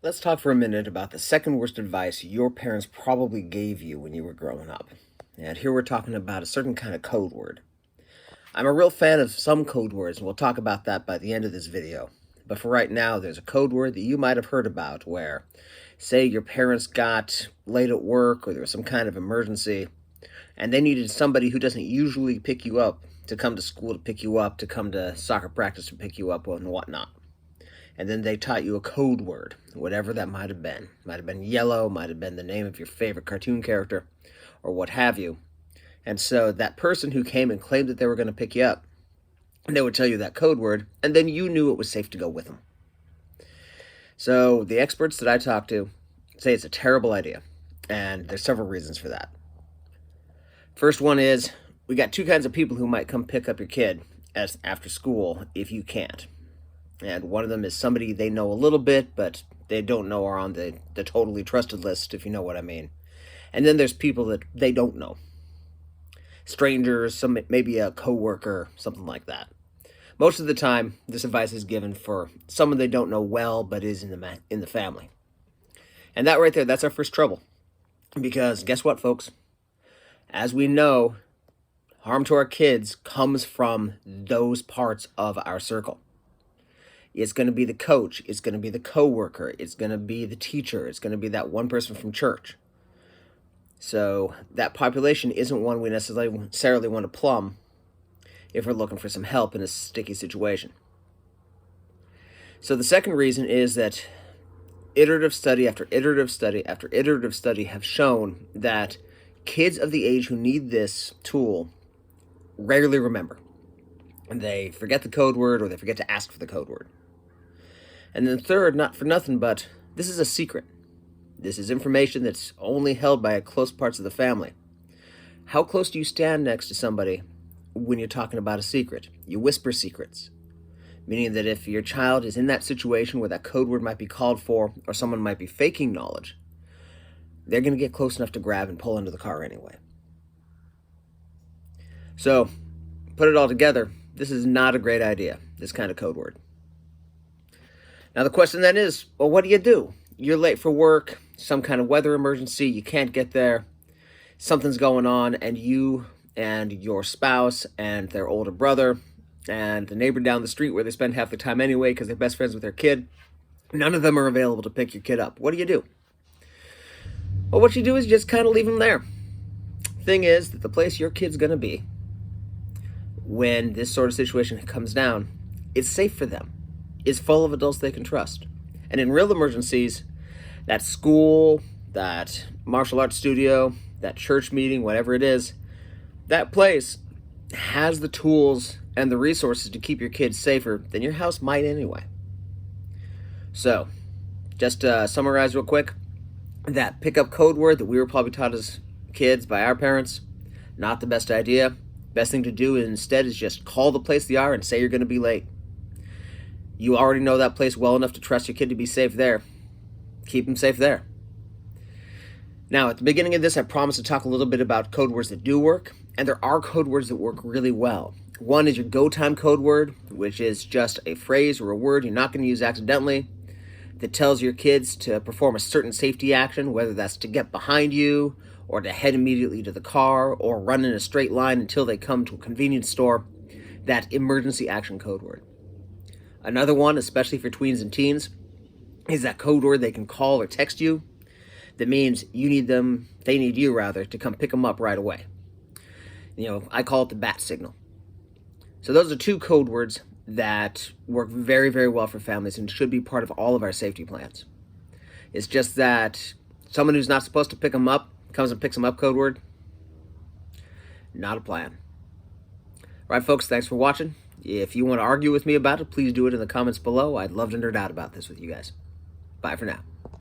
Let's talk for a minute about the second worst advice your parents probably gave you when you were growing up. And here we're talking about a certain kind of code word. I'm a real fan of some code words, and we'll talk about that by the end of this video. But for right now, there's a code word that you might have heard about where, say, your parents got late at work or there was some kind of emergency, and they needed somebody who doesn't usually pick you up to come to school to pick you up, to come to soccer practice to pick you up, and whatnot. And then they taught you a code word, whatever that might have been. Might have been yellow, might have been the name of your favorite cartoon character, or what have you. And so that person who came and claimed that they were going to pick you up, they would tell you that code word, and then you knew it was safe to go with them. So the experts that I talk to say it's a terrible idea, and there's several reasons for that. First one is, we got two kinds of people who might come pick up your kid after school if you can't. And one of them is somebody they know a little bit, but they don't know are on the totally trusted list, if you know what I mean. And then there's people that they don't know. Strangers, maybe a coworker, something like that. Most of the time, this advice is given for someone they don't know well, but is in the family. And that right there, that's our first trouble. Because guess what, folks? As we know, harm to our kids comes from those parts of our circle. It's going to be the coach, it's going to be the coworker, it's going to be the teacher, it's going to be that one person from church. So that population isn't one we necessarily want to plumb if we're looking for some help in a sticky situation. So the second reason is that iterative study after iterative study after iterative study have shown that kids of the age who need this tool rarely remember. And they forget the code word, or they forget to ask for the code word. And then third, not for nothing, but this is a secret. This is information that's only held by close parts of the family. How close do you stand next to somebody when you're talking about a secret? You whisper secrets. Meaning that if your child is in that situation where that code word might be called for, or someone might be faking knowledge, they're going to get close enough to grab and pull into the car anyway. So, put it all together, this is not a great idea, this kind of code word. Now the question then is, well, what do? You're late for work, some kind of weather emergency, you can't get there, something's going on, and you and your spouse and their older brother and the neighbor down the street where they spend half the time anyway because they're best friends with their kid, none of them are available to pick your kid up. What do? Well, what you do is just kind of leave them there. Thing is that the place your kid's going to be when this sort of situation comes down, it's safe for them. Is full of adults they can trust. And in real emergencies, that school, that martial arts studio, that church meeting, whatever it is, that place has the tools and the resources to keep your kids safer than your house might anyway. So, just to summarize real quick, that pickup code word that we were probably taught as kids by our parents, not the best idea. Best thing to do instead is just call the place they are and say you're going to be late. You already know that place well enough to trust your kid to be safe there. Keep them safe there. Now, at the beginning of this, I promised to talk a little bit about code words that do work, and there are code words that work really well. One is your go time code word, which is just a phrase or a word you're not going to use accidentally that tells your kids to perform a certain safety action, whether that's to get behind you or to head immediately to the car or run in a straight line until they come to a convenience store. That emergency action code word. Another one, especially for tweens and teens, is that code word they can call or text you that means you need them, they need you rather, to come pick them up right away. I call it the bat signal. So those are two code words that work very, very well for families and should be part of all of our safety plans. It's just that someone who's not supposed to pick them up comes and picks them up code word. Not a plan. All right, folks, thanks for watching. If you want to argue with me about it, please do it in the comments below. I'd love to nerd out about this with you guys. Bye for now.